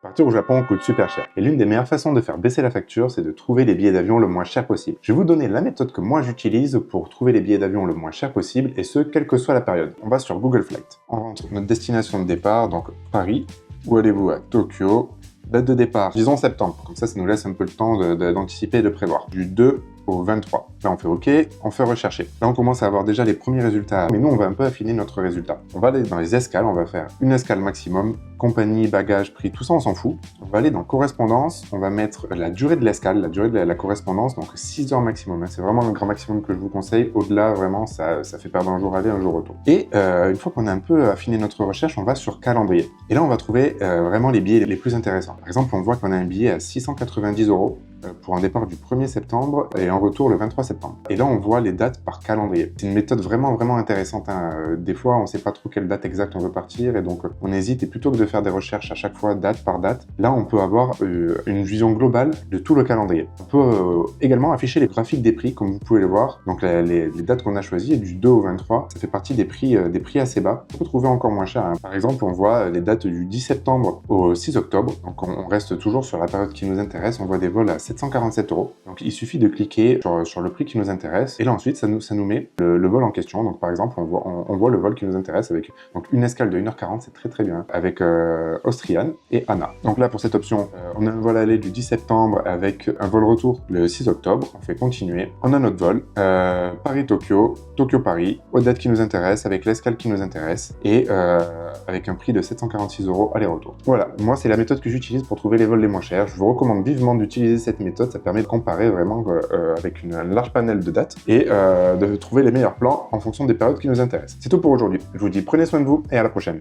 Partir au Japon coûte super cher. Et l'une des meilleures façons de faire baisser la facture, c'est de trouver les billets d'avion le moins cher possible. Je vais vous donner la méthode que moi j'utilise pour trouver les billets d'avion le moins cher possible, et ce, quelle que soit la période. On va sur Google Flight. On rentre notre destination de départ, donc Paris. Où allez-vous? À Tokyo. Date de départ, disons septembre. Comme ça nous laisse un peu le temps d'anticiper et de prévoir. Du 2 au 23. Là, on fait OK, on fait rechercher. Là, on commence à avoir déjà les premiers résultats. Mais nous, on va un peu affiner notre résultat. On va aller dans les escales, on va faire une escale maximum, compagnie, bagages, prix, tout ça, on s'en fout. On va aller dans correspondance, on va mettre la durée de l'escale, la durée de la correspondance, donc 6 heures maximum. C'est vraiment le grand maximum que je vous conseille. Au-delà, vraiment, ça fait perdre un jour aller, un jour retour. Et une fois qu'on a un peu affiné notre recherche, on va sur calendrier. Et là, on va trouver vraiment les billets les plus intéressants. Par exemple, on voit qu'on a un billet à 690 € pour un départ du 1er septembre et un retour le 23 septembre. Et là, on voit les dates par calendrier. C'est une méthode vraiment intéressante. Des fois, on ne sait pas trop quelle date exacte on veut partir et donc on hésite. Et plutôt que de faire des recherches à chaque fois date par date, là, on peut avoir une vision globale de tout le calendrier. On peut également afficher les graphiques des prix, comme vous pouvez le voir. Donc les dates qu'on a choisies, du 2 au 23, ça fait partie des prix assez bas. On peut trouver encore moins cher. Par exemple, on voit les dates du 10 septembre au 6 octobre. Donc on reste toujours sur la période qui nous intéresse. On voit des vols à 747 €. Donc il suffit de cliquer sur le prix qui nous intéresse et là ensuite ça nous met le vol en question. Donc par exemple on voit le vol qui nous intéresse avec donc une escale de 1h40, c'est très bien, avec Austrian et ANA. Donc là pour cette option, on a un vol aller du 10 septembre avec un vol retour le 6 octobre. On fait continuer. On a notre vol Paris-Tokyo, Tokyo-Paris, aux dates qui nous intéressent, avec l'escale qui nous intéresse et avec un prix de 746 € aller-retour. Voilà, moi c'est la méthode que j'utilise pour trouver les vols les moins chers. Je vous recommande vivement d'utiliser cette méthode, ça permet de comparer vraiment avec un large panel de dates et de trouver les meilleurs plans en fonction des périodes qui nous intéressent. C'est tout pour aujourd'hui. Je vous dis prenez soin de vous et à la prochaine.